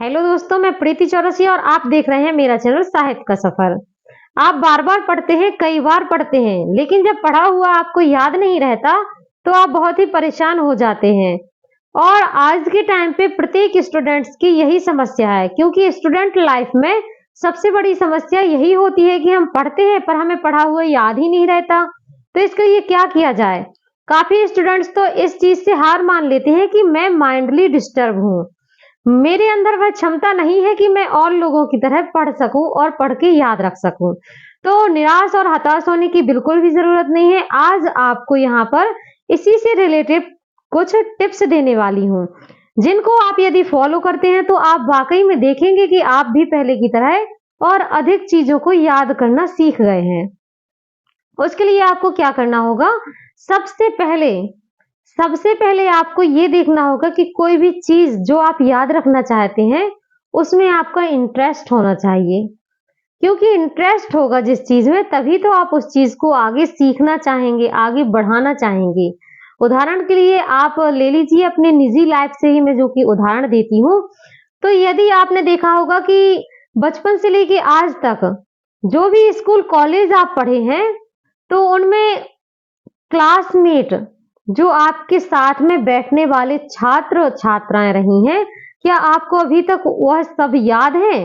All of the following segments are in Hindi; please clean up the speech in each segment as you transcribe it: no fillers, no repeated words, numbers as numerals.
हेलो दोस्तों, मैं प्रीति चौरसिया और आप देख रहे हैं मेरा चैनल साहित्य का सफर। आप बार बार पढ़ते हैं, कई बार पढ़ते हैं, लेकिन जब पढ़ा हुआ आपको याद नहीं रहता तो आप बहुत ही परेशान हो जाते हैं। और आज के टाइम पे प्रत्येक स्टूडेंट्स की यही समस्या है, क्योंकि स्टूडेंट लाइफ में सबसे बड़ी समस्या यही होती है कि हम पढ़ते हैं पर हमें पढ़ा हुआ याद ही नहीं रहता। तो इसके लिए क्या किया जाए? काफी स्टूडेंट्स तो इस चीज से हार मान लेते हैं कि मैं माइंडली डिस्टर्ब हूँ, मेरे अंदर वह क्षमता नहीं है कि मैं और लोगों की तरह पढ़ सकूं और पढ़ के याद रख सकूं। तो निराश और हताश होने की बिल्कुल भी जरूरत नहीं है। आज आपको यहाँ पर इसी से रिलेटेड कुछ टिप्स देने वाली हूँ, जिनको आप यदि फॉलो करते हैं तो आप वाकई में देखेंगे कि आप भी पहले की तरह और अधिक चीजों को याद करना सीख गए हैं। उसके लिए आपको क्या करना होगा? सबसे पहले सबसे पहले आपको ये देखना होगा कि कोई भी चीज जो आप याद रखना चाहते हैं उसमें आपका इंटरेस्ट होना चाहिए, क्योंकि इंटरेस्ट होगा जिस चीज में तभी तो आप उस चीज को आगे सीखना चाहेंगे, आगे बढ़ाना चाहेंगे। उदाहरण के लिए आप ले लीजिए अपने निजी लाइफ से ही मैं जो कि उदाहरण देती हूँ। तो यदि आपने देखा होगा कि बचपन से लेके आज तक जो भी स्कूल कॉलेज आप पढ़े हैं, तो उनमें क्लासमेट जो आपके साथ में बैठने वाले छात्र छात्राएं रही हैं, क्या आपको अभी तक वह सब याद है?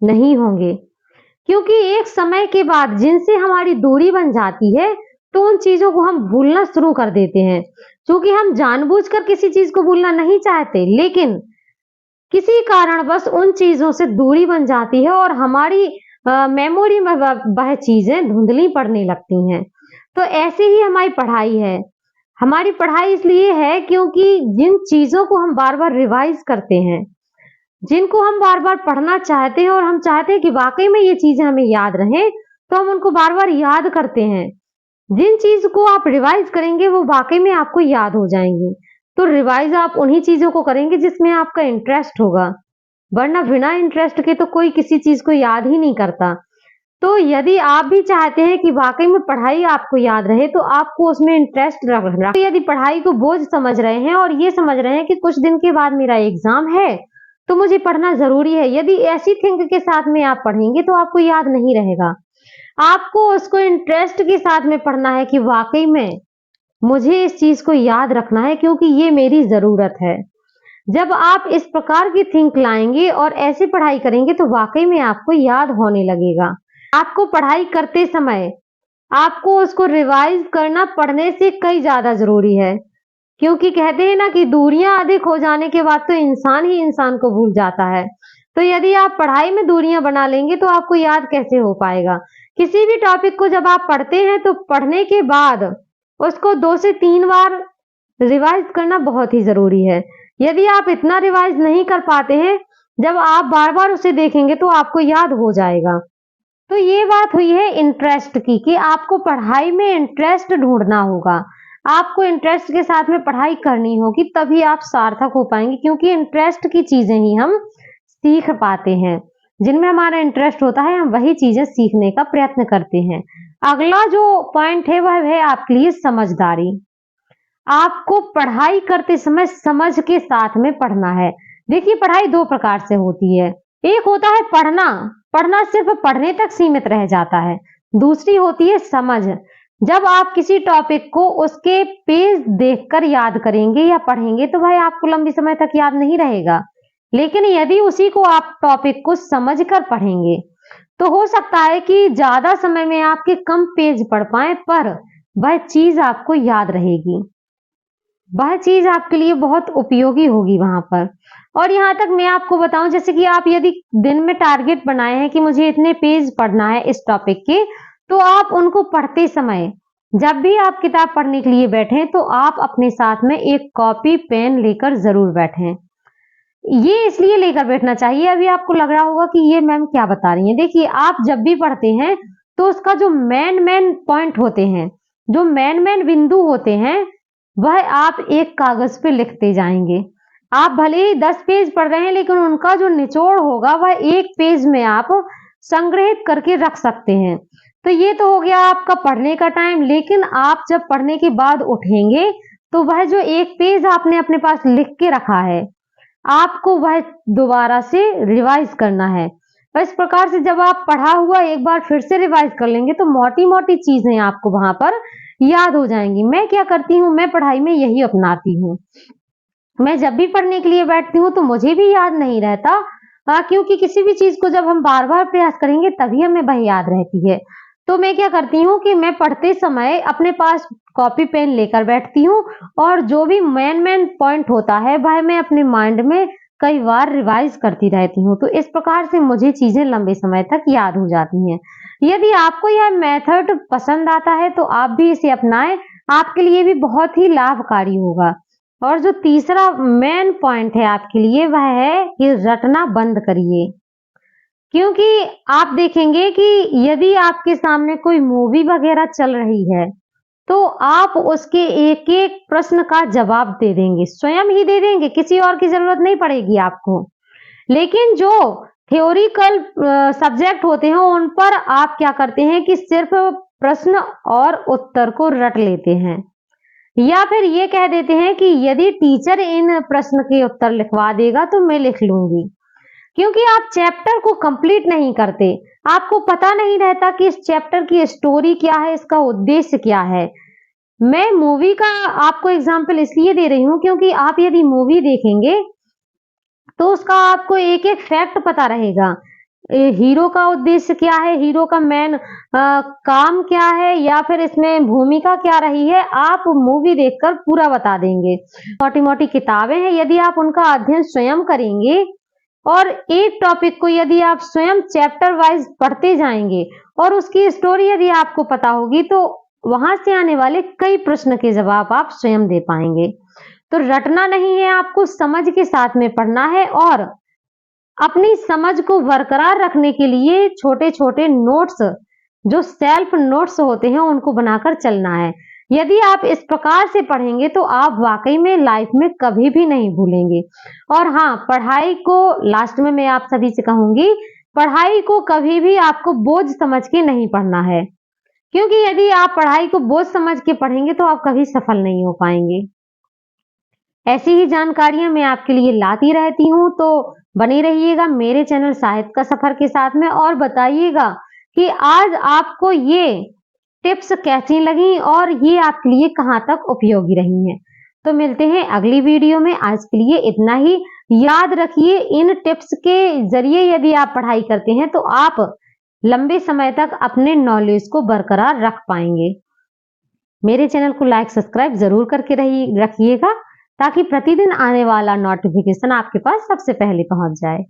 नहीं होंगे, क्योंकि एक समय के बाद जिनसे हमारी दूरी बन जाती है तो उन चीजों को हम भूलना शुरू कर देते हैं। क्योंकि हम जानबूझकर किसी चीज को भूलना नहीं चाहते, लेकिन किसी कारणवश उन चीजों से दूरी बन जाती है और हमारी मेमोरी में वह चीजें धुंधली पड़ने लगती हैं। तो ऐसे ही हमारी पढ़ाई है। हमारी पढ़ाई इसलिए है क्योंकि जिन चीजों को हम बार बार रिवाइज करते हैं, जिनको हम बार बार पढ़ना चाहते हैं और हम चाहते हैं कि वाकई में ये चीजें हमें याद रहें, तो हम उनको बार बार याद करते हैं। जिन चीज को आप रिवाइज करेंगे वो वाकई में आपको याद हो जाएंगे। तो रिवाइज आप उन्हीं चीजों को करेंगे जिसमें आपका इंटरेस्ट होगा, वरना बिना इंटरेस्ट के तो कोई किसी चीज को याद ही नहीं करता। तो यदि आप भी चाहते हैं कि वाकई में पढ़ाई आपको याद रहे तो आपको उसमें इंटरेस्ट रखना। तो यदि पढ़ाई को बोझ समझ रहे हैं और ये समझ रहे हैं कि कुछ दिन के बाद मेरा एग्जाम है तो मुझे पढ़ना जरूरी है, यदि ऐसी थिंक के साथ में आप पढ़ेंगे तो आपको याद नहीं रहेगा। आपको उसको इंटरेस्ट के साथ में पढ़ना है कि वाकई में मुझे इस चीज को याद रखना है क्योंकि ये मेरी जरूरत है। जब आप इस प्रकार की थिंक लाएंगे और ऐसी पढ़ाई करेंगे तो वाकई में आपको याद होने लगेगा। आपको पढ़ाई करते समय आपको उसको रिवाइज करना पढ़ने से कई ज्यादा जरूरी है, क्योंकि कहते हैं ना कि दूरियां अधिक हो जाने के बाद तो इंसान ही इंसान को भूल जाता है। तो यदि आप पढ़ाई में दूरियां बना लेंगे तो आपको याद कैसे हो पाएगा? किसी भी टॉपिक को जब आप पढ़ते हैं तो पढ़ने के बाद उसको 2 से 3 बार रिवाइज करना बहुत ही जरूरी है। यदि आप इतना रिवाइज नहीं कर पाते हैं, जब आप बार बार उसे देखेंगे तो आपको याद हो जाएगा। तो ये बात हुई है इंटरेस्ट की, कि आपको पढ़ाई में इंटरेस्ट ढूंढना होगा। आपको इंटरेस्ट के साथ में पढ़ाई करनी होगी, तभी आप सार्थक हो पाएंगे, क्योंकि इंटरेस्ट की चीजें ही हम सीख पाते हैं। जिनमें हमारा इंटरेस्ट होता है हम वही चीजें सीखने का प्रयत्न करते हैं। अगला जो पॉइंट है वह है आपके लिए समझदारी। आपको पढ़ाई करते समय समझ के साथ में पढ़ना है। देखिए, पढ़ाई 2 प्रकार से होती है। एक होता है पढ़ना, पढ़ना सिर्फ पढ़ने तक सीमित रह जाता है। दूसरी होती है समझ। जब आप किसी टॉपिक को उसके पेज देखकर याद करेंगे या पढ़ेंगे तो भाई आपको लंबी समय तक याद नहीं रहेगा। लेकिन यदि उसी को आप टॉपिक को समझकर पढ़ेंगे तो हो सकता है कि ज्यादा समय में आपके कम पेज पढ़ पाए, पर वह चीज आपको याद रहेगी, वह चीज आपके लिए बहुत उपयोगी होगी वहां पर। और यहाँ तक मैं आपको बताऊं, जैसे कि आप यदि दिन में टारगेट बनाए हैं कि मुझे इतने पेज पढ़ना है इस टॉपिक के, तो आप उनको पढ़ते समय जब भी आप किताब पढ़ने के लिए बैठें तो आप अपने साथ में एक कॉपी पेन लेकर जरूर बैठें। ये इसलिए लेकर बैठना चाहिए, अभी आपको लग रहा होगा कि ये मैम क्या बता रही हैं। देखिए, आप जब भी पढ़ते हैं तो उसका जो मेन पॉइंट होते हैं, जो मेन बिंदु होते हैं, वह आप एक कागज पे लिखते जाएंगे। आप भले ही 10 पेज पढ़ रहे हैं, लेकिन उनका जो निचोड़ होगा वह एक पेज में आप संग्रहित करके रख सकते हैं। तो ये तो हो गया आपका पढ़ने का टाइम। लेकिन आप जब पढ़ने के बाद उठेंगे तो वह जो एक पेज आपने अपने पास लिख के रखा है, आपको वह दोबारा से रिवाइज करना है। और इस प्रकार से जब आप पढ़ा हुआ एक बार फिर से रिवाइज कर लेंगे तो मोटी-मोटी चीजें आपको वहां पर याद हो जाएंगी। मैं क्या करती हूँ, मैं पढ़ाई में यही अपनाती हूँ। मैं जब भी पढ़ने के लिए बैठती हूँ तो मुझे भी याद नहीं रहता, क्योंकि किसी भी चीज को जब हम बार-बार प्रयास करेंगे तभी हमें वह याद रहती है। तो मैं क्या करती हूँ कि मैं पढ़ते समय अपने पास कॉपी पेन लेकर बैठती हूँ और जो भी मेन पॉइंट होता है वह मैं अपने माइंड में कई बार रिवाइज करती रहती हूँ। तो इस प्रकार से मुझे चीजें लंबे समय तक याद हो जाती हैं। यदि आपको यह मेथड पसंद आता है तो आप भी इसे अपनाएं, आपके लिए भी बहुत ही लाभकारी होगा। और जो तीसरा मेन पॉइंट है आपके लिए वह है कि रटना बंद करिए। क्योंकि आप देखेंगे कि यदि आपके सामने कोई मूवी वगैरह चल रही है, तो आप उसके एक-एक प्रश्न का जवाब दे देंगे, स्वयं ही दे देंगे, किसी और की ज़रूरत नहीं पड़ेगी आपको। लेकिन जो थ्योरिकल सब्जेक्ट होते हैं, उन पर आप क्या करते हैं कि सिर्फ़ प्रश्न और उत्तर को रट लेते हैं। या फिर ये कह देते हैं कि यदि टीचर इन प्रश्न के उत्तर लिखवा देगा तो मैं लिख लूँगी। क्योंकि आप चैप्टर को कंप्लीट नहीं करते, आपको पता नहीं रहता कि इस चैप्टर की स्टोरी क्या है, इसका उद्देश्य क्या है। मैं मूवी का आपको एग्जाम्पल इसलिए दे रही हूँ क्योंकि आप यदि मूवी देखेंगे तो उसका आपको एक-एक फैक्ट पता रहेगा। हीरो का उद्देश्य क्या है, हीरो का मेन काम क्या है या फिर इसमें भूमिका क्या रही है, आप मूवी देखकर पूरा बता देंगे। मोटी-मोटी किताबें हैं, यदि आप उनका अध्ययन स्वयं करेंगे और एक टॉपिक को यदि आप स्वयं चैप्टर वाइज पढ़ते जाएंगे और उसकी स्टोरी यदि आपको पता होगी तो वहां से आने वाले कई प्रश्न के जवाब आप स्वयं दे पाएंगे। तो रटना नहीं है, आपको समझ के साथ में पढ़ना है और अपनी समझ को बरकरार रखने के लिए छोटे-छोटे नोट्स, जो सेल्फ नोट्स होते हैं, उनको बनाकर चलना है। यदि आप इस प्रकार से पढ़ेंगे तो आप वाकई में लाइफ में कभी भी नहीं भूलेंगे। और हाँ, पढ़ाई को लास्ट में मैं आप सभी से कहूंगी, पढ़ाई को कभी भी आपको बोझ समझ के नहीं पढ़ना है, क्योंकि यदि आप पढ़ाई को बोझ समझ के पढ़ेंगे तो आप कभी सफल नहीं हो पाएंगे। ऐसी ही जानकारियां मैं आपके लिए लाती रहती हूँ, तो बने रहिएगा मेरे चैनल साहित्य का सफर के साथ में और बताइएगा कि आज आपको ये टिप्स कैसी लगी और ये आपके लिए कहाँ तक उपयोगी रही हैं। तो मिलते हैं अगली वीडियो में, आज के लिए इतना ही। याद रखिए, इन टिप्स के जरिए यदि आप पढ़ाई करते हैं तो आप लंबे समय तक अपने नॉलेज को बरकरार रख पाएंगे। मेरे चैनल को लाइक सब्सक्राइब जरूर करके रखिएगा ताकि प्रतिदिन आने वाला नोटिफिकेशन आपके पास सबसे पहले पहुंच जाए।